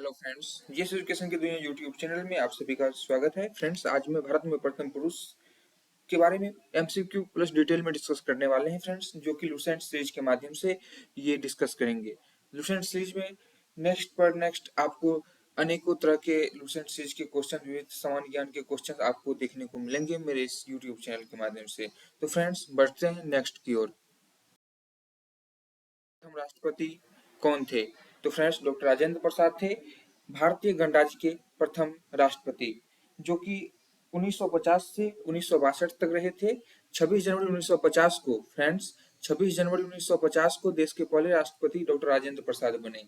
Hello friends, GS education की दुनिया YouTube channel में आप सभी का स्वागत है। फ्रेंड्स, आज मैं भारत में प्रथम पुरुष के बारे में एमसीक्यू प्लस डिटेल में डिस्कस करने वाले हैं फ्रेंड्स, जो कि लुसेंट सीरीज के माध्यम से ये डिस्कस करेंगे। लुसेंट सीरीज में नेक्स्ट पर नेक्स्ट आपको अनेकों तरह के लुसेंट सीरीज के क्वेश्चन, विविध सामान्य ज्ञान के क्वेश्चन आपको देखने को मिलेंगे मेरे इस यूट्यूब चैनल के माध्यम से। तो फ्रेंड्स, बढ़ते हैं नेक्स्ट की ओर। प्रथम राष्ट्रपति कौन थे? तो फ्रेंड्स, डॉक्टर राजेंद्र प्रसाद थे भारतीय गणराज्य के प्रथम राष्ट्रपति, जो कि 1950 से 1962 तक रहे थे। 26 जनवरी 1950 को फ्रेंड्स 26 जनवरी 1950 को देश के पहले राष्ट्रपति डॉक्टर राजेंद्र प्रसाद बने,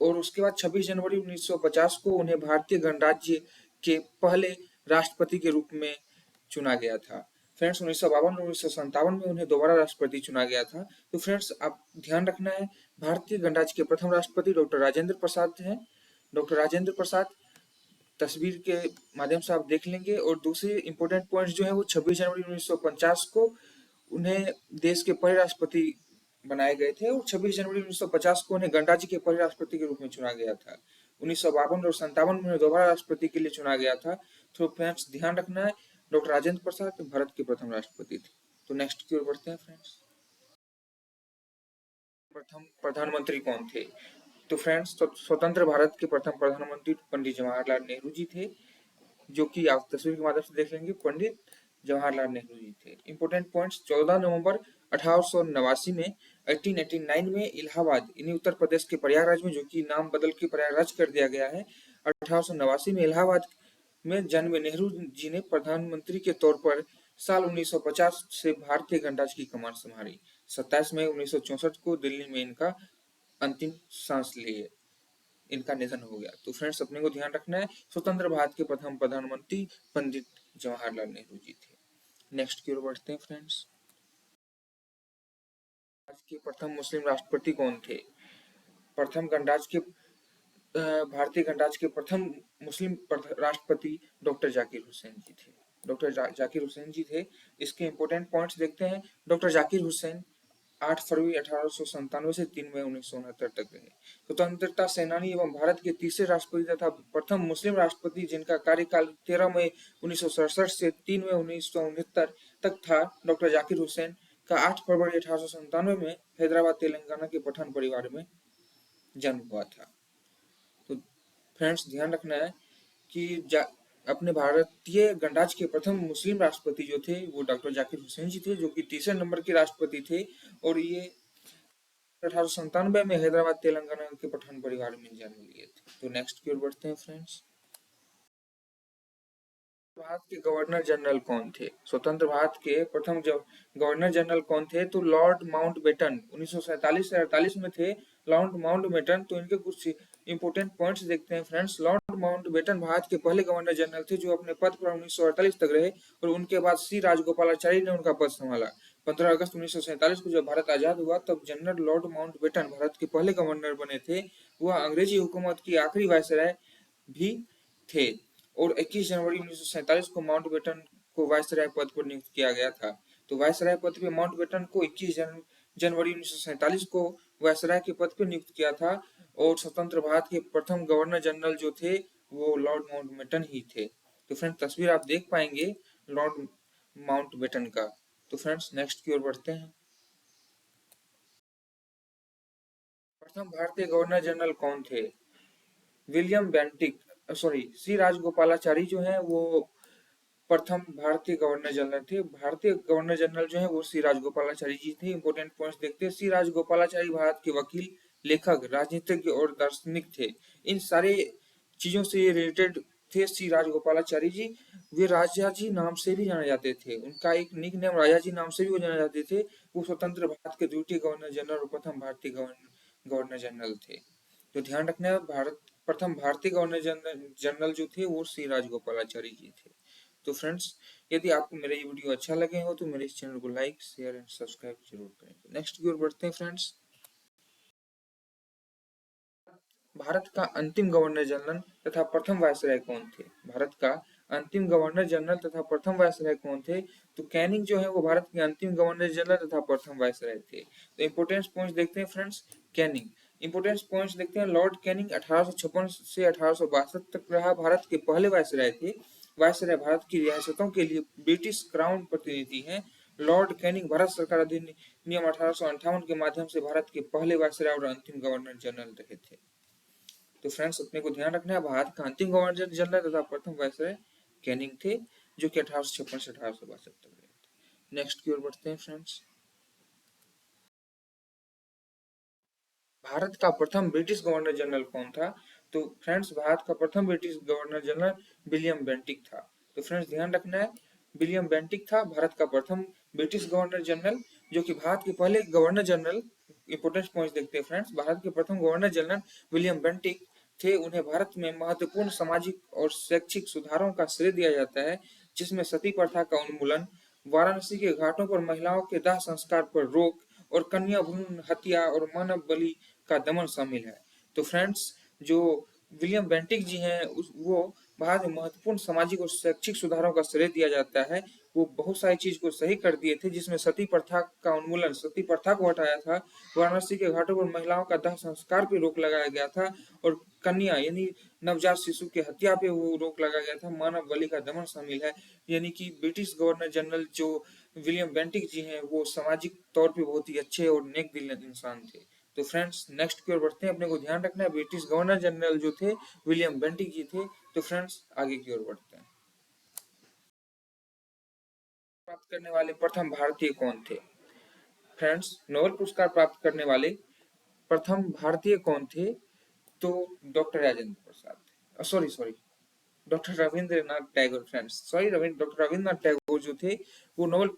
और उसके बाद 26 जनवरी 1950 को उन्हें भारतीय गणराज्य के पहले राष्ट्रपति के रूप में चुना गया था। फ्रेंड्स, 1952 में उन्हें दोबारा राष्ट्रपति चुना गया था। तो फ्रेंड्स, आप ध्यान रखना है, भारतीय गणराज्य के प्रथम राष्ट्रपति डॉक्टर राजेंद्र प्रसाद हैं। डॉक्टर राजेंद्र प्रसाद तस्वीर के माध्यम से आप देख लेंगे। और दूसरे इंपॉर्टेंट पॉइंट्स जो है वो 26 जनवरी 1950 को उन्हें देश के पहले राष्ट्रपति बनाए गए थे, और 26 जनवरी 1950 को उन्हें गणराज्य के पहले राष्ट्रपति के रूप में चुना गया था। 1952 और 57 में उन्हें दोबारा राष्ट्रपति के लिए चुना गया था। तो फ्रेंड्स, ध्यान रखना है, डॉक्टर राजेंद्र प्रसाद भारत के प्रथम राष्ट्रपति थे। तो नेक्स्ट की ओर बढ़ते हैं फ्रेंड्स। प्रथम प्रधानमंत्री कौन थे? तो फ्रेंड्स, स्वतंत्र भारत के प्रथम प्रधानमंत्री पंडित जवाहरलाल नेहरू जी थे, जो कि आप तस्वीर के माध्यम से देख लेंगे। पंडित जवाहरलाल नेहरू जी थे। इंपोर्टेंट पॉइंट्स: 14 नवंबर 1889 में 1889 में इलाहाबाद, यानी उत्तर प्रदेश के प्रयागराज में, जो कि नाम बदल के प्रयागराज कर दिया गया है, 1889 में इलाहाबाद में जन्म नेहरू जी ने प्रधानमंत्री के तौर पर साल 1950 से भारतीय गणराज्य की कमान संभाली। 27 मई 1964 को दिल्ली में इनका अंतिम सांस लिए इनका निधन हो गया। तो फ्रेंड्स, अपने को ध्यान रखना है, स्वतंत्र भारत के प्रथम प्रधानमंत्री पंडित जवाहरलाल नेहरू जी थे। नेक्स्ट की ओर बढ़ते हैं फ्रेंड्स। आज के प्रथम मुस्लिम राष्ट्रपति कौन थे? प्रथम गणराज्य के भारतीय गणराज्य के प्रथम मुस्लिम राष्ट्रपति डॉक्टर जाकिर हुसैन जी थे। डॉक्टर जाकिर हुसैन जी थे। इसके इंपोर्टेंट पॉइंट्स देखते हैं। डॉक्टर जाकिर हुसैन 8 फरवरी 1897 से 3 मई 1969 तक रहे। स्वतंत्रता सेनानी एवं भारत के तीसरे राष्ट्रपति तथा प्रथम मुस्लिम राष्ट्रपति, जिनका कार्यकाल 13 मई 1967 से 3 मई 1969 तक था। डॉक्टर जाकिर हुसैन का 8 फरवरी 1897 में हैदराबाद तेलंगाना के पठान परिवार में जन्म हुआ था। तो फ्रेंड्स, ध्यान रखना है कि अपने भारतीय गणराज्य के प्रथम मुस्लिम राष्ट्रपति जो थे वो डॉक्टर जाकिर हुसैन जी थे, जो कि तीसरे नंबर के राष्ट्रपति थे, और ये 1897 में हैदराबाद तेलंगाना के पठान परिवार में जन्म लिए थे। तो नेक्स्ट की ओर बढ़ते हैं फ्रेंड्स। भारत के गवर्नर जनरल कौन थे? स्वतंत्र भारत के प्रथम गवर्नर जनरल कौन थे? तो लॉर्ड माउंटबेटन 1947 से 48 में थे। Lord Mountbatten. तो इनके कुछ इंपोर्टेंट पॉइंट्स देखते हैं फ्रेंड्स। लॉर्ड माउंटबेटन भारत के पहले गवर्नर जनरल थे, जो अपने पद पर 1948 तक रहे, और उनके बाद सी राजगोपालाचारी ने उनका पद संभाला। 15 अगस्त 1947 को जब भारत आजाद हुआ, तब जनरल लॉर्ड माउंटबेटन भारत के पहले गवर्नर बने थे। वह अंग्रेजी हुकूमत की आखिरी वायसराय भी थे, और 21 जनवरी 1947 को माउंटबेटन को वायसराय पद पर नियुक्त किया गया था। तो वायसराय पद पे माउंटबेटन को 21 जनवरी 1947 को वायसराय के पद पर नियुक्त किया था, और स्वतंत्र भारत के प्रथम गवर्नर जनरल जो थे वो लॉर्ड माउंटबेटन ही थे। तो फ्रेंड्स, तस्वीर आप देख पाएंगे लॉर्ड माउंटबेटन का। तो फ्रेंड्स, नेक्स्ट की ओर बढ़ते हैं। प्रथम भारतीय गवर्नर जनरल कौन थे? विलियम बेंटिक, सॉरी, सी राजगोपालाचारी जो है वो प्रथम भारतीय गवर्नर जनरल थे। भारतीय गवर्नर जनरल जो है वो सी राजगोपालाचारी जी थे। इंपोर्टेंट पॉइंट्स देखते हैं। सी राजगोपालाचारी भारत के वकील, लेखक, राजनीतिज्ञ और दार्शनिक थे। इन सारे चीजों से रिलेटेड थे सी राजगोपालाचारी जी। वे राजा जी नाम से भी जाने जाते थे। उनका एक निक नेम राजा जी नाम से भी वो जाने जाते थे। वो स्वतंत्र भारत के द्वितीय गवर्नर जनरल और प्रथम भारतीय गवर्नर जनरल थे। तो ध्यान रखना है, प्रथम भारतीय गवर्नर जनरल जो थे वो सी राजगोपालाचारी जी थे। तो फ्रेंड्स, यदि आपको मेरा ये वीडियो अच्छा लगे हो तो मेरे इस चैनल को लाइक, शेयर एंड सब्सक्राइब जरूर करें। नेक्स्ट की ओर बढ़ते हैं फ्रेंड्स। भारत का अंतिम गवर्नर जनरल तथा प्रथम वायसराय कौन थे? भारत का अंतिम गवर्नर जनरल तथा प्रथम वायसराय कौन थे? तो कैनिंग जो है वो भारत के अंतिम गवर्नर जनरल तथा प्रथम वायसराय थे। तो इंपोर्टेंट पॉइंट्स देखते हैं फ्रेंड्स। कैनिंग इंपोर्टेंस पॉइंट्स देखते हैं। लॉर्ड कैनिंग 1856 से 1862 तक रहा, भारत के पहले वायसराय थे। वायसराय भारत की रियासतों के लिए ब्रिटिश क्राउन प्रतिनिधि हैं। लॉर्ड कैनिंग भारत सरकार अधिनियम 1858 के माध्यम से भारत के पहले वायसराय और अंतिम गवर्नर जनरल रहे थे। तो फ्रेंड्स अपने को ध्यान रखना है, भारत का अंतिम गवर्नर जनरल तथा प्रथम वायसराय कैनिंग थे, जो कि 1856 से 1862 तक रहे थे। नेक्स्ट की ओर बढ़ते हैं फ्रेंड्स। भारत का प्रथम ब्रिटिश गवर्नर जनरल कौन था? तो फ्रेंड्स भारत का प्रथम British governor general William Bentinck था। तो फ्रेंड्स ध्यान रखना है, विलियम बेंटिक था भारत का प्रथम ब्रिटिश गवर्नर जनरल, जो कि भारत के पहले गवर्नर जनरल। इंपोर्टेंट पॉइंट्स देखते हैं फ्रेंड्स। भारत के प्रथम गवर्नर जनरल विलियम बेंटिक थे। उन्हें भारत में महत्वपूर्ण सामाजिक और शैक्षिक सुधारों का श्रेय दिया जाता है, जिसमें सती प्रथा का उन्मूलन, वाराणसी के घाटों पर महिलाओं के दाह संस्कार पर रोक और कन्या भ्रूण हत्या और मानव बलि का दमन शामिल है। तो फ्रेंड्स जो विलियम बेंटिक जी हैं वो भारत में महत्वपूर्ण सामाजिक और शैक्षिक सुधारों का श्रेय दिया जाता है। वो बहुत सारी चीज को सही कर दिए थे, जिसमें सती प्रथा का उन्मूलन, सती प्रथा को हटाया था, वाराणसी के घाटों पर महिलाओं का दाह संस्कार पे रोक लगाया गया था, और कन्या यानी नवजात शिशु की हत्या पे वो रोक लगाया गया था, मानव बलि का दमन शामिल है। यानी कि ब्रिटिश गवर्नर जनरल जो विलियम बेंटिक जी हैं वो सामाजिक तौर पे बहुत ही अच्छे और नेक दिल इंसान थे। तो फ्रेंड्स नेक्स्ट की ओर बढ़ते हैं। अपने को ध्यान रखना है ब्रिटिश गवर्नर जनरल जो थे विलियम बेंटिक जी थे। तो फ्रेंड्स आगे की ओर बढ़ते हैं। प्राप्त करने वाले प्रथम भारतीय कौन थे? फ्रेंड्स नोबेल पुरस्कार प्राप्त करने वाले प्रथम भारतीय कौन थे? तो doctor Rajendra Prasad, sorry sorry doctor Rabindranath Tagore. Friends sorry doctor Rabindranath Tagore जो थे वो नोबेल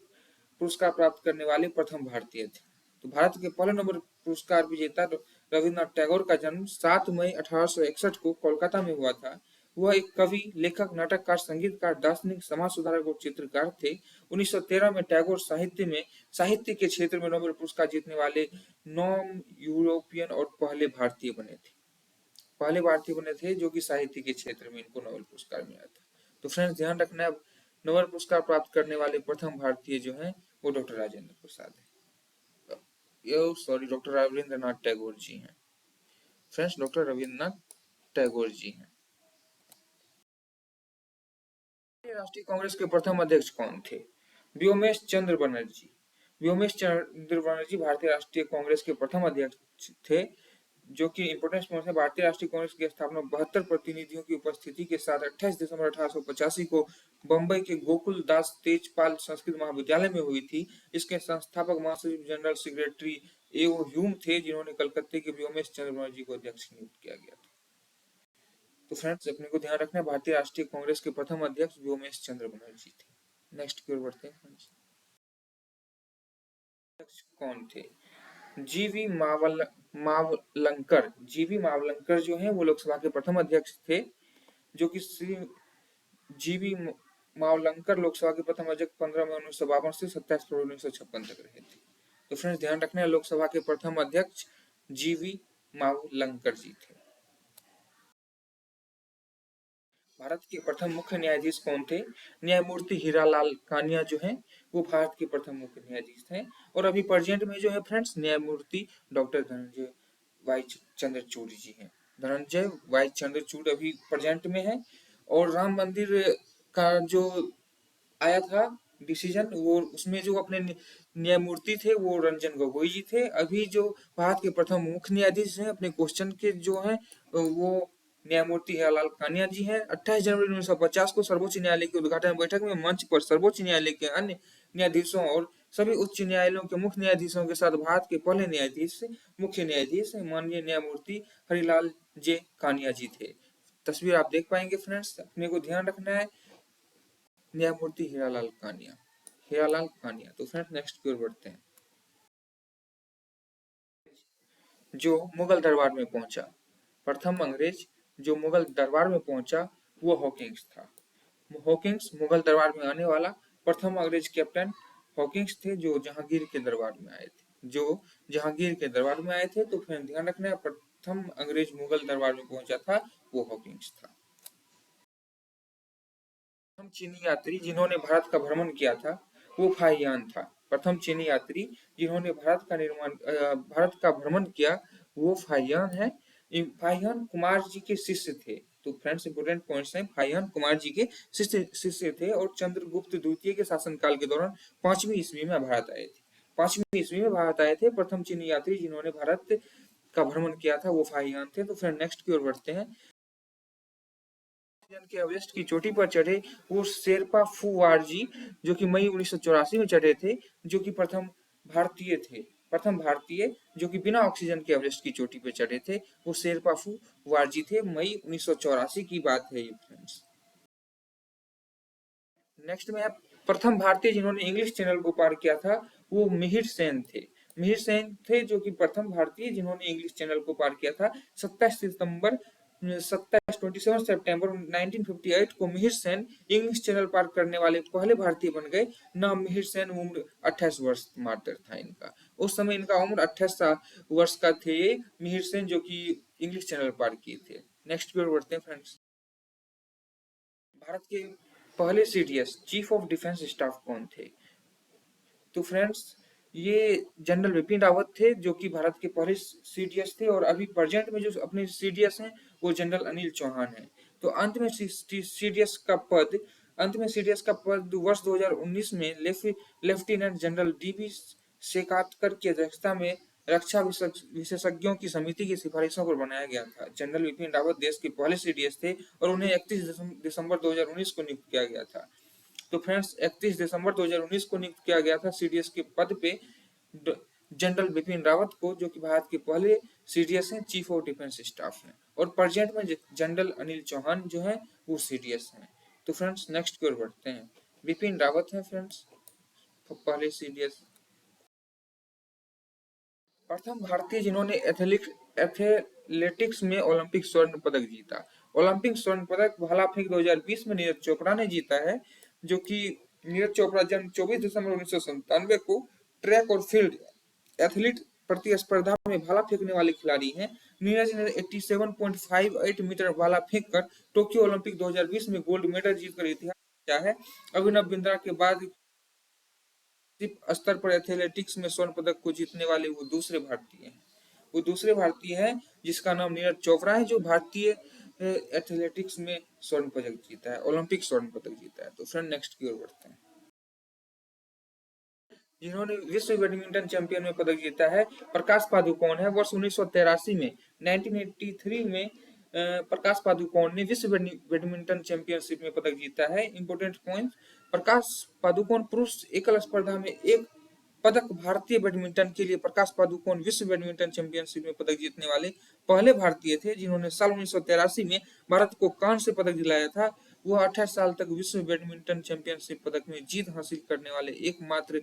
पुरस्कार प्राप्त करने वाले प्रथम भारतीय थे। तो भारत के पहले नोबेल पुरस्कार विजेता रविन्द्रनाथ टैगोर का जन्म 7 मई 1861 को कोलकाता में हुआ था। वह एक कवि, लेखक, नाटककार, संगीतकार, दार्शनिक, समाज सुधारक और चित्रकार थे। 1913 में टैगोर साहित्य के क्षेत्र में नोबेल पुरस्कार जीतने वाले 9 यूरोपियन और पहले भारतीय बने थे जो कि साहित्य के क्षेत्र में इनको नोबेल पुरस्कार मिला था। तो फ्रेंड्स ध्यान रखना है, नोबेल पुरस्कार प्राप्त करने वाले प्रथम भारतीय जो हैं वो डॉक्टर राजेंद्र प्रसाद है। यो सॉरी डॉक्टर रविंद्रनाथ टैगोर जी हैं। फ्रेंड्स डॉक्टर रविंद्रनाथ टैगोर जी हैं। राष्ट्रीय कांग्रेस के प्रथम अध्यक्ष कौन थे? व्योमेश चंद्र बनर्जी। व्योमेश चंद्र बनर्जी भारतीय राष्ट्रीय कांग्रेस के प्रथम अध्यक्ष थे, जो कि इंपोर्टेंस में है। भारतीय राष्ट्रीय कांग्रेस की स्थापना 72 प्रतिनिधियों की उपस्थिति के साथ 28 दिसंबर 1885 को बंबई के गोकुल दास तेजपाल संस्कृत महाविद्यालय में हुई थी। इसके संस्थापक महासचिव जनरल सेक्रेटरी एओ ह्यूम थे, जिन्होंने कलकत्ते के व्योमेश चंद्र बनर्जी को अध्यक्ष नियुक्त किया गया था। तो फ्रेंड्स अपने को ध्यान रखना है, भारतीय राष्ट्रीय कांग्रेस के प्रथम अध्यक्ष व्योमेश चंद्र बनर्जी थे। नेक्स्ट की ओर बढ़ते हैं फ्रेंड्स। अध्यक्ष कौन थे? जीवी मावलंकर। जीवी मावलंकर जो है वो लोकसभा के प्रथम अध्यक्ष थे, जो कि श्री जीवी मावलंकर लोकसभा के प्रथम अध्यक्ष 15 मई 1952 से 27 फरवरी 1956 तक रहे थे। तो फ्रेंड्स ध्यान रखना है, लोकसभा के प्रथम अध्यक्ष जीवी मावलंकर जी थे। भारत के प्रथम मुख्य न्यायाधीश कौन थे? न्यायमूर्ति हीरालाल कानिया जो हैं वो भारत के प्रथम मुख्य न्यायाधीश थे। और अभी प्रेजेंट में जो है फ्रेंड्स न्यायमूर्ति डॉक्टर धनंजय वाई चंद्रचूड़ जी हैं। धनंजय वाई चंद्रचूड़ अभी प्रेजेंट में है। और राम मंदिर का जो आया था डिसीजन, वो उसमें जो अपने न्यायमूर्ति थे वो रंजन गोगोई जी थे। अभी जो भारत के प्रथम मुख्य न्यायाधीश हैं अपने क्वेश्चन के जो हैं वो न्यायमूर्ति हीरालाल कानिया जी हैं। 28 जनवरी 1950 को सर्वोच्च न्यायालय की उद्घाटन बैठक में मंच पर सर्वोच्च न्यायालय के अन्य न्यायाधीशों और सभी उच्च न्यायालयों के मुख्य न्यायाधीशों के साथ भारत के पहले मुख्य न्यायाधीश माननीय न्यायमूर्ति हरिलाल जे कानिया जी थे। तस्वीर आप देख पाएंगे फ्रेंड्स। अपने को ध्यान रखना है, न्यायमूर्ति हीरालाल कानिया। तो फ्रेंड्स नेक्स्ट की ओर बढ़ते हैं। जो मुगल दरबार में पहुंचा, प्रथम अंग्रेज जो मुगल दरबार में पहुंचा वो हॉकिंस था। हॉकिंस मुगल दरबार में आने वाला प्रथम अंग्रेज कैप्टन हॉकिंस थे, जो जहांगीर के दरबार में आए थे। तो फिर ध्यान रखना है, प्रथम अंग्रेज मुगल दरबार में पहुंचा था वो हॉकिंस था। प्रथम चीनी यात्री जिन्होंने भारत का भ्रमण किया था वो फाहियान था। प्रथम चीनी यात्री जिन्होंने भारत का भ्रमण किया वो फाहियान है, फाहियान कुमार जी के शिष्य थे। तो फ्रेंड्स इंपोर्टेंट पॉइंट्स हैं, फाहियान कुमार जी के शिष्य थे और चंद्रगुप्त द्वितीय के शासनकाल के दौरान 5वीं ईस्वी में भारत आए थे। 5वीं ईस्वी में भारत आए थे। प्रथम चीनी यात्री जिन्होंने भारत का भ्रमण किया था वो फाहियान थे। तो फ्रेंड नेक्स्ट की ओर बढ़ते हैं। के एवरेस्ट की चोटी पर चढ़े वो शेरपा फुवारजी, जो कि मई 1984 में चढ़े थे, जो कि भारतीय थे प्रथम भारतीय जो कि बिना ऑक्सीजन के एवरेस्ट की चोटी पर चढ़े थे, वो शेरपा फुवारजी थे। मई 1984 की बात है ये फ्रेंड्स। नेक्स्ट में प्रथम भारतीय जिन्होंने इंग्लिश चैनल को पार किया था वो मिहिर सेन थे। मिहिर सेन थे जो कि प्रथम भारतीय जिन्होंने इंग्लिश चैनल को पार किया था। 27 सितंबर 1958 को मिहिर सेन इंग्लिश चैनल पार करने वाले पहले भारतीय बन गए। नाम मिहिर सेन, उम्र 28 वर्ष मात्र था इनका। उस समय इनका उम्र 28 वर्ष का थे मिहिर सेन, जो कि इंग्लिश चैनल पार किए थे। नेक्स्ट की ओर बढ़ते हैं फ्रेंड्स। भारत के पहले CDS chief of defence staff कौन थे? तो फ्रेंड्स ये जनरल बिपिन रावत थे, जो कि भारत के पहले सीडीएस थे और अभी प्रेजेंट में जो अपने सीडीएस हैं वो जनरल अनिल चौहान हैं। तो अंत में सीडीएस का पद वर्ष 2019 में लेफ्टिनेंट जनरल डीबी शेकातकर की अध्यक्षता में रक्षा विशेषज्ञों की समिति की सिफारिशों पर बनाया गया था। जनरल बिपिन रावत देश के पहले सीडीएस थे और उन्हें 31 दिसंबर 2019 को नियुक्त किया गया था। तो फ्रेंड्स 31 दिसंबर 2019 को नियुक्त किया गया था सीडीएस के पद पे जनरल बिपिन रावत को, जो कि भारत के पहले सीडीएस हैं, चीफ ऑफ डिफेंस स्टाफ हैं। और प्रेजेंट में जनरल अनिल चौहान जो है वो सीडीएस हैं। तो फ्रेंड्स नेक्स्ट की ओर बढ़ते हैं। बिपिन रावत हैं फ्रेंड्स पहले सीडीएस। प्रथम भारतीय जिन्होंने एथलेटिक्स में ओलंपिक स्वर्ण पदक जीता। ओलंपिक स्वर्ण पदक भाला फेंक 2020 में नीरज चोपड़ा ने जीता है, जो कि नीरज चोपड़ा जन्म 24 दिसंबर 1997 को ट्रैक और फील्ड एथलीट प्रतिस्पर्धा में भाला फेंकने वाले खिलाड़ी हैं। नीरज ने 87.58 मीटर भाला फेंककर टोक्यो ओलंपिक 2020 में गोल्ड मेडल जीतकर इतिहास रचा है। अभिनव बिंद्रा के बाद स्तर पर एथलेटिक्स में स्वर्ण पदक को जीतने वाले वो दूसरे भारतीय हैं जिसका नाम नीरज चोपड़ा है, जो भारतीय एथलेटिक्स में स्वर्ण पदक जीता है, ओलंपिक स्वर्ण पदक जीता है। तो फ्रेंड नेक्स्ट की ओर बढ़ते हैं। जिन्होंने विश्व बैडमिंटन चैंपियन में पदक जीता है प्रकाश पादुकोण है। वर्ष 1983 में 1983 में प्रकाश पादुकोण ने विश्व बैडमिंटन चैंपियनशिप में पदक जीता है। इंपोर्टेंट पॉइंट, प्रकाश पादुकोण पुरुष एकल स्पर्धा में एक पदक भारतीय बैडमिंटन के लिए प्रकाश पादुकोण विश्व बैडमिंटन चैंपियनशिप में पदक जीतने वाले पहले भारतीय थे, जिन्होंने साल 1983 में भारत को कांस्य पदक दिलाया था। वह 28 साल तक विश्व बैडमिंटन चैंपियनशिप पदक में जीत हासिल करने वाले एकमात्र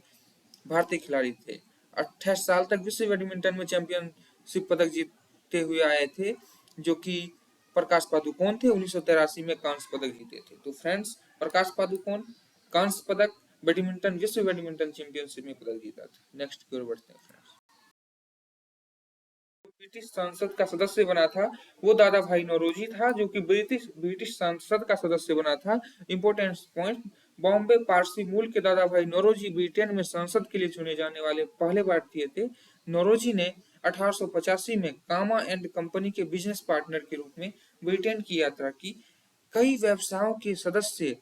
भारतीय खिलाड़ी थे। 28 साल तक विश्व बैडमिंटन में चैंपियनशिप पदक जीतते हुए आए थे, जो कि प्रकाश पादुकोण थे। 1983 में कांस्य पदक जीते थे। तो फ्रेंड्स प्रकाश पादुकोण कांस्य पदक विश्व बैडमिंटन चैंपियनशिप में पदक जीता था। नेक्स्ट की ओर बढ़ते हैं फ्रेंड्स। ब्रिटिश संसद का सदस्य बना था वो दादा भाई नौरोजी था, जो कि ब्रिटिश संसद का सदस्य बना था। इंपोर्टेंट पॉइंट, बॉम्बे पारसी मूल के दादा भाई नौरोजी ब्रिटेन में संसद के लिए चुने जाने वाले पहले भारतीय थे। नौरोजी ने 1885 में कामा एंड कंपनी के बिजनेस पार्टनर के रूप में ब्रिटेन की यात्रा की। कई व्यवसायों के सदस्य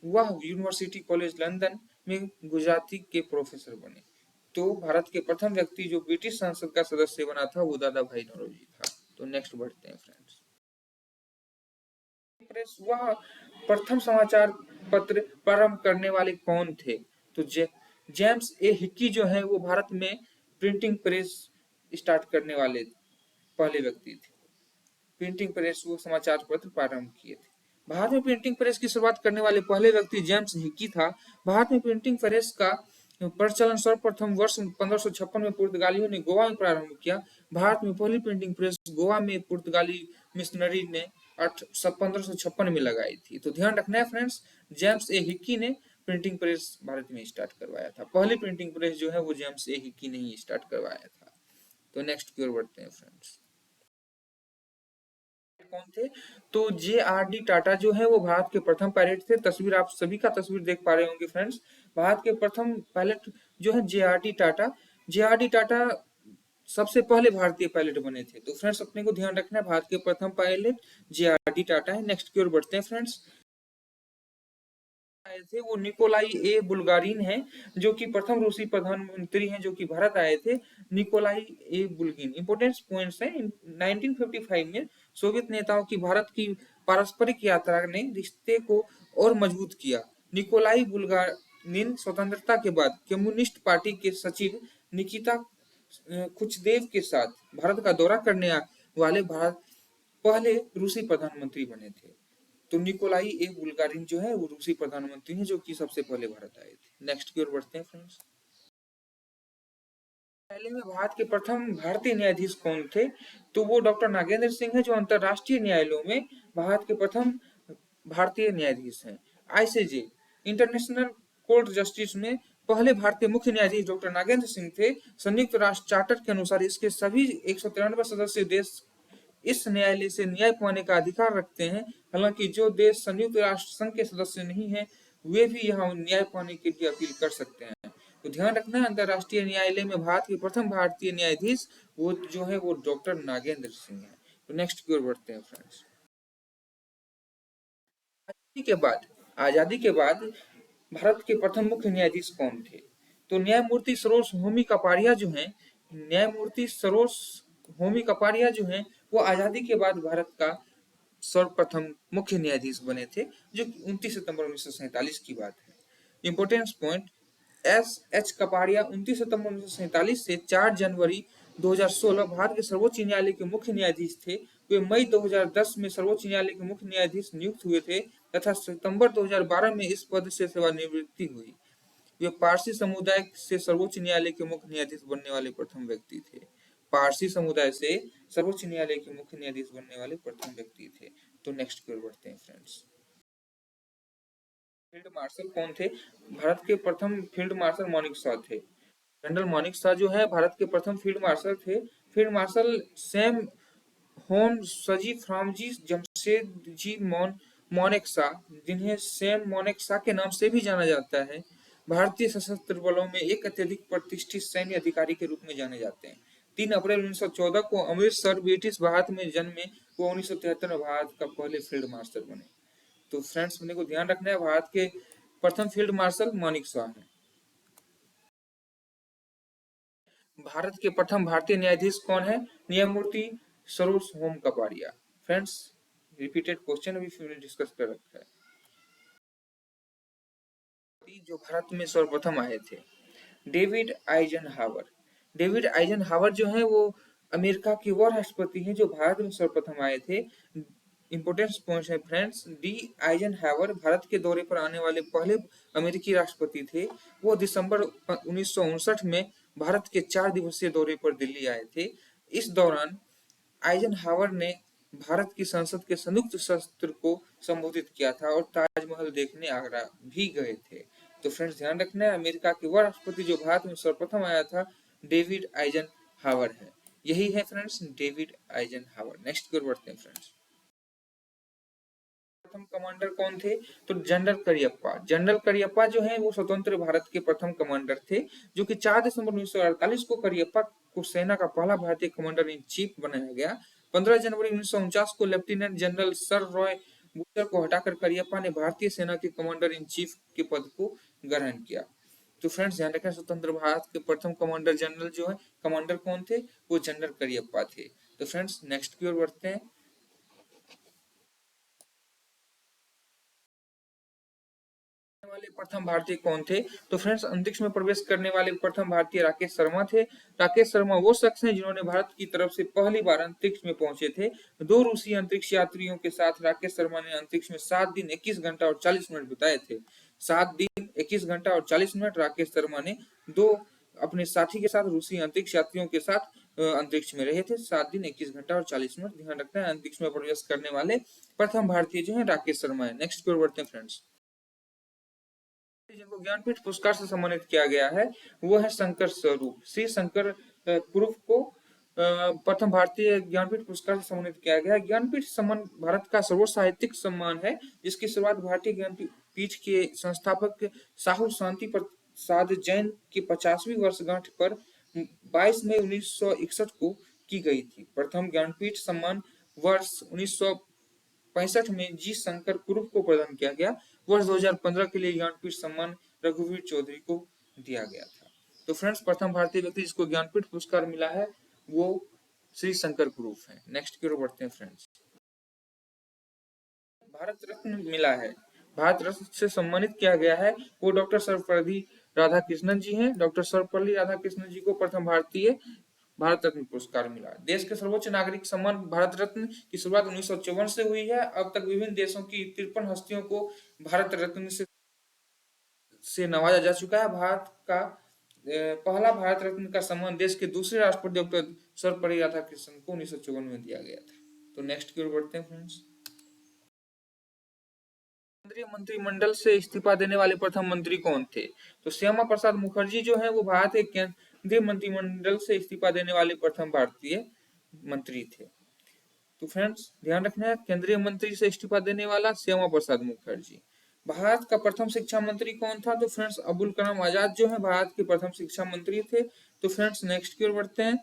वह यूनिवर्सिटी कॉलेज लंदन में गुजराती के प्रोफेसर बने। तो भारत के प्रथम व्यक्ति जो ब्रिटिश संसद का सदस्य बना था वो दादा भाई नौरोजी था। तो नेक्स्ट बढ़ते हैं फ्रेंड्स। प्रेस वह प्रथम समाचार पत्र प्रारंभ करने वाले कौन थे? तो जेम्स ए हिक्की जो है वो भारत में प्रिंटिंग प्रेस स्टार्ट करने वाले पहले व्यक्ति थे। प्रिंटिंग प्रेस वो समाचार पत्र प्रारंभ किए थे। भारत में प्रिंटिंग प्रेस की शुरुआत करने वाले पहले व्यक्ति जेम्स हिक्की था। भारत में प्रिंटिंग प्रेस का प्रचलन सर्वप्रथम वर्ष 1556 में पुर्तगालियों ने गोवा में प्रारंभ किया। भारत में पहली प्रिंटिंग प्रेस गोवा में पुर्तगाली मिशनरी ने 1556 में लगाई थी। तो ध्यान रखना है फ्रेंड्स, जेम्स ए हिक्की ने प्रिंटिंग प्रेस भारत में स्टार्ट करवाया था। पहली प्रिंटिंग प्रेस जो है वो जेम्स ए हिक्की ने ही स्टार्ट करवाया था। तो नेक्स्ट की ओर बढ़ते हैं फ्रेंड्स। कौन थे? तो जे.आर.डी. टाटा जो है वो भारत के प्रथम पायलट थे। तस्वीर आप सभी का तस्वीर देख पा रहे होंगे फ्रेंड्स। भारत के प्रथम पायलट जो है जे.आर.डी. टाटा। जे.आर.डी. टाटा सबसे पहले भारतीय पायलट बने थे। तो फ्रेंड्स अपने को ध्यान रखना है, भारत के प्रथम पायलट जे.आर.डी. टाटा है। नेक्स्ट की ओर बढ़ते हैं फ्रेंड्स। आए थे वो निकोलाई ए बुल्गारिन है, जो कि प्रथम रूसी प्रधानमंत्री हैं जो कि भारत आए थे, निकोलाई ए बुल्गिन। इंपोर्टेंट पॉइंट्स हैं, 1955 में सोवियत नेताओं की भारत की पारस्परिक यात्रा ने रिश्ते को और मजबूत किया। निकोलाई बुल्गारिन स्वतंत्रता के बाद कम्युनिस्ट पार्टी के सचिव निकिता खुचदेव के साथ भारत का दौरा करने वाले भारत पहले रूसी प्रधानमंत्री बने थे। तो निकोलाई ए बुल्गारिन जो है वो रूसी प्रधानमंत्री हैं जो कि सबसे पहले भारत आए थे। नेक्स्ट की ओर बढ़ते हैं फ्रेंड्स। न्यायालय में भारत के प्रथम भारतीय न्यायाधीश कौन थे? तो वो डॉक्टर नागेंद्र सिंह है, जो अंतरराष्ट्रीय न्यायालयों में भारत के प्रथम भारतीय न्यायाधीश हैं। आईसीजे इंटरनेशनल कोर्ट जस्टिस में पहले भारतीय मुख्य न्यायाधीश डॉक्टर नागेंद्र सिंह थे। संयुक्त राष्ट्र चार्टर के अनुसार इसके सभी 193 सदस्य देश इस न्यायालय से न्याय पाने का अधिकार रखते हैं। हालांकि जो देश संयुक्त राष्ट्र संघ के सदस्य नहीं है वे भी यहाँ न्याय पाने के लिए अपील कर सकते हैं। तो ध्यान रखना है, अंतरराष्ट्रीय न्यायालय में भारत के प्रथम भारतीय न्यायाधीश वो जो है वो डॉक्टर नागेंद्र सिंह है। तो नेक्स्ट की ओर बढ़ते हैं फ्रेंड्स। आजादी के बाद भारत के प्रथम मुख्य न्यायाधीश कौन थे? तो न्यायमूर्ति सरोज होमी कपाड़िया जो हैं, न्यायमूर्ति सरोज होमी कपाड़िया जो हैं वो आजादी के बाद भारत का सर्वप्रथम मुख्य न्यायाधीश बने थे, जो 29 सितंबर 1947 की बात है। Importance point, S H Kapadia 29 सितंबर 1947 से 4 जनवरी 2016 भारत के सर्वोच्च न्यायालय के मुख्य न्यायाधीश थे। वे मई 2010 में सर्वोच्च न्यायालय के मुख्य न्यायाधीश नियुक्त हुए थे तथा सितंबर 2012 में इस पद से सेवानिवृत्ति हुई। वे पारसी समुदाय से सर्वोच्च न्यायालय के मुख्य न्यायाधीश बनने वाले प्रथम व्यक्ति थे। पारसी समुदाय से सर्वोच्च न्यायालय के मुख्य न्यायाधीश बनने वाले प्रथम व्यक्ति थे। तो नेक्स्ट की ओर बढ़ते हैं फ्रेंड्स। फील्ड मार्शल कौन थे? भारत के प्रथम फील्ड मार्शल मानिक शॉ थे। जनरल मानिक शॉ जो है भारत के प्रथम फील्ड मार्शल थे। फील्ड मार्शल सैम होम सजी फ्रामजी जमशेद जी मोनेक्सा, जिन्हें सैम मोनेक्सा के नाम से भी जाना जाता है, भारतीय सशस्त्र बलों में एक अत्यधिक प्रतिष्ठित सैन्य अधिकारी के रूप में जाने जाते हैं। 3 अप्रैल 1914 को अमृतसर ब्रिटिश भारत में जन्मे वो 1973 में भारत का पहले फील्ड मार्शल बने। तो फ्रेंड्स अपने को ध्यान रखना है, भारत के प्रथम फील्ड मार्शल मानिक शॉ हैं। भारत के प्रथम भारतीय न्यायाधीश कौन है? न्यायमूर्ति Saroj home Kapadia. Friends repeated question अभी डिस्कस कर रखा है। जो भारत में सर्वप्रथम आए थे, डेविड आइजनहावर। डेविड आइजनहावर जो है वो अमेरिका के वो राष्ट्रपति हैं जो भारत में सर्वप्रथम आए थे। इंपोर्टेंट पॉइंट्स है फ्रेंड्स, डी आइजनहावर भारत के दौरे पर आने वाले पहले अमेरिकी राष्ट्रपति थे। वो दिसंबर 1959 में भारत के 4 दिवसीय दौरे पर दिल्ली आए थे। इस दौरान आइजनहावर ने भारत की संसद के संयुक्त सत्र को संबोधित किया था और ताजमहल देखने आगरा भी गए थे। तो फ्रेंड्स ध्यान रखना है, अमेरिका के वह राष्ट्रपति जो भारत में सर्वप्रथम आया था डेविड आइजनहावर है। यही है फ्रेंड्स डेविड आइजनहावर। नेक्स्ट की ओर बढ़ते हैं फ्रेंड्स। प्रथम कमांडर कौन थे? तो जनरल करियप्पा। जनरल करियप्पा जो है वो स्वतंत्र भारत के प्रथम कमांडर थे, जो कि 4 दिसंबर 1948 को करियप्पा को सेना का पहला भारतीय कमांडर इन चीफ बनाया गया। 15 जनवरी 1949 को lieutenant general sir Roy butcher को हटाकर करियप्पा ने भारतीय सेना के कमांडर इन चीफ के पद को ग्रहण किया। तो फ्रेंड्स ध्यान रखें, स्वतंत्र भारत के प्रथम कमांडर जनरल जो है कमांडर कौन थे? वो जनरल करियप्पा थे। तो फ्रेंड्स नेक्स्ट की ओर बढ़ते हैं। वाले प्रथम भारतीय कौन थे? तो फ्रेंड्स अंतरिक्ष में प्रवेश करने वाले प्रथम भारतीय राकेश शर्मा थे। राकेश शर्मा वो शख्स हैं जिन्होंने भारत की तरफ से पहली बार अंतरिक्ष में पहुंचे थे। 2 रूसी अंतरिक्ष यात्रियों के साथ राकेश शर्मा ने अंतरिक्ष में 7 दिन 21 घंटा और 40 मिनट बिताए थे। 7 दिन 21 घंटा और 40 मिनट राकेश शर्मा ने 2 अपने साथी के साथ रूसी अंतरिक्ष यात्रियों के साथ अंतरिक्ष में रहे थे। 7 दिन 21 घंटा और 40 मिनट। ध्यान रखना है, अंतरिक्ष में प्रवेश करने वाले प्रथम भारतीय जो है राकेश शर्मा है। नेक्स्ट की ओर बढ़ते हैं फ्रेंड्स। जिनको ज्ञानपीठ पुरस्कार से सम्मानित किया गया है वो है शंकर स्वरूप। श्री शंकर कुरुप को प्रथम भारतीय ज्ञानपीठ पुरस्कार से सम्मानित किया गया है। ज्ञानपीठ सम्मान भारत का सर्वोच्च साहित्यिक सम्मान है, जिसकी शुरुआत भारतीय ज्ञानपीठ के संस्थापक साहू शांति प्रसाद जैन की 50वीं वर्षगांठ पर 22 मई 1961 को की गई थी। प्रथम ज्ञानपीठ सम्मान वर्ष 1965 में जी शंकर कुरुप को प्रदान किया गया। वर्ष 2015 के लिए ज्ञानपीठ सम्मान रघुवीर चौधरी को दिया गया था। तो फ्रेंड्स, प्रथम भारतीय व्यक्ति जिसको ज्ञानपीठ पुरस्कार मिला है वो श्री शंकर कुरुप है। नेक्स्ट की ओर बढ़ते हैं फ्रेंड्स। भारत रत्न मिला है, भारत रत्न से सम्मानित किया गया है वो डॉक्टर सर्वपल्ली राधाकृष्णन जी हैं। डॉक्टर सर्वपल्ली राधाकृष्णन जी को प्रथम भारतीय भारत रत्न पुरस्कार मिला। देश के सर्वोच्च नागरिक सम्मान भारत रत्न की शुरुआत 1954 से हुई है। अब तक विभिन्न देशों की 53 हस्तियों को भारत रत्न से नवाजा जा चुका है। भारत का पहला भारत रत्न का सम्मान देश के दूसरे राष्ट्रपति डॉक्टर सर्वपल्ली राधाकृष्णन को 1954 में दिया गया था। तो नेक्स्ट की ओर बढ़ते हैं फ्रेंड्स। केंद्रीय मंत्रिमंडल से इस्तीफा देने वाले प्रथम मंत्री कौन थे? तो श्यामा प्रसाद मुखर्जी जो है वो भारत के केंद्रीय मंत्रिमंडल से इस्तीफा देने वाले प्रथम भारतीय मंत्री थे। तो फ्रेंड्स ध्यान रखना है, केंद्रीय मंत्री से इस्तीफा देने वाला श्यामा प्रसाद मुखर्जी। भारत का प्रथम शिक्षा मंत्री कौन था? तो फ्रेंड्स अबुल कलाम आजाद जो है भारत के प्रथम शिक्षा मंत्री थे। तो फ्रेंड्स नेक्स्ट की ओर बढ़ते हैं।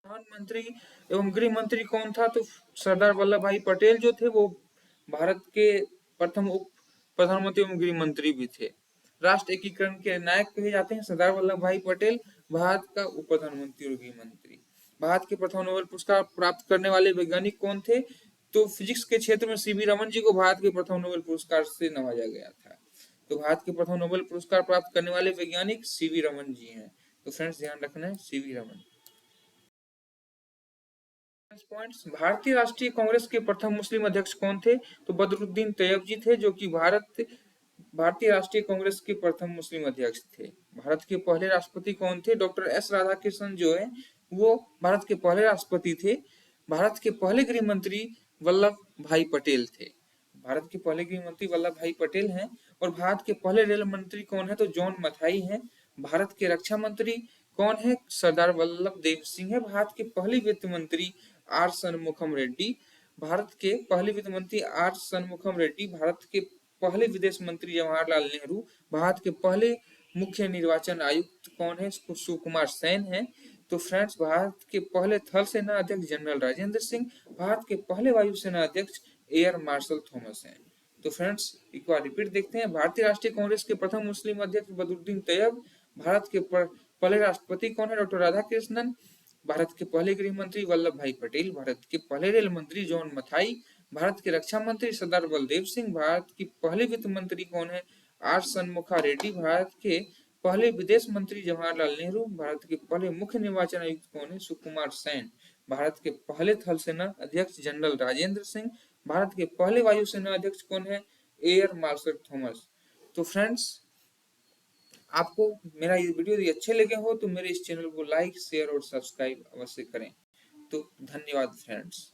प्रधानमंत्री एवं गृह मंत्री कौन था? तो सरदार वल्लभ भाई पटेल जो थे वो भारत के प्रथम उप प्रधानमंत्री एवं गृह मंत्री भी थे। राष्ट्र एकीकरण के नायक कहे जाते हैं सरदार वल्लभ भाई पटेल, भारत का उप प्रधानमंत्री और गृह मंत्री। भारत के प्रथम नोबेल पुरस्कार प्राप्त करने वाले वैज्ञानिक कौन थे? तो फिजिक्स के क्षेत्र में सीवी रमन जी को भारत के प्रथम नोबेल पुरस्कार से नवाजा गया था। तो भारत के प्रथम नोबेल पुरस्कार प्राप्त करने वाले वैज्ञानिक सीवी रमन जी हैं। तो फ्रेंड्स ध्यान रखना है, सीवी रमन। पॉइंट्स, भारतीय राष्ट्रीय कांग्रेस के प्रथम मुस्लिम अध्यक्ष कौन थे? तो बदरुद्दीन तैयब जी थे, जो कि भारतीय राष्ट्रीय कांग्रेस के प्रथम मुस्लिम अध्यक्ष थे। भारत के पहले राष्ट्रपति कौन थे? डॉक्टर एस राधाकृष्णन जो है वो भारत के पहले राष्ट्रपति थे। भारत के पहले गृह मंत्री वल्लभ भाई पटेल थे। भारत के पहले गृह मंत्री वल्लभ भाई पटेल हैं। और भारत के पहले रेल मंत्री कौन है? तो जॉन मथाई हैं। भारत के रक्षा मंत्री कौन है? सरदार वल्लभ देव सिंह है। भारत के पहले वित्त मंत्री आर सनमुखम रेड्डी। भारत के पहले वित्त मंत्री आर सनमुखम रेड्डी। भारत के पहले विदेश मंत्री जवाहरलाल नेहरू। भारत के पहले मुख्य निर्वाचन आयुक्त कौन है? सुकुमार सेन है। तो फ्रेंड्स भारत के पहले थल सेना अध्यक्ष जनरल राजेंद्र सिंह। भारत के पहले वायुसेना अध्यक्ष एयर मार्शल थॉमस हैं। तो फ्रेंड्स एक बार रिपीट देखते हैं। भारतीय राष्ट्रीय कांग्रेस के प्रथम मुस्लिम अध्यक्ष बदरुद्दीन तैयब। भारत के पहले राष्ट्रपति कौन है? डॉक्टर राधाकृष्णन। भारत के पहले गृह मंत्री वल्लभ भाई पटेल। भारत के पहले रेल मंत्री जॉन मथाई। भारत के रक्षा मंत्री सरदार बलदेव सिंह। भारत की पहले वित्त मंत्री कौन है? आर सनमुखा रेड्डी। भारत के पहले विदेश मंत्री जवाहरलाल नेहरू। भारत के पहले मुख्य निर्वाचन आयुक्त कौन है? सुकुमार सेन। भारत के पहले थल सेना अध्यक्ष जनरल राजेंद्र सिंह। भारत के पहले वायुसेना अध्यक्ष कौन है? Air marshal Thomas. तो फ्रेंड्स आपको मेरा ये वीडियो यदि अच्छे लगे हो तो मेरे इस चैनल को लाइक शेयर और सब्सक्राइब अवश्य करें। तो धन्यवाद फ्रेंड्स।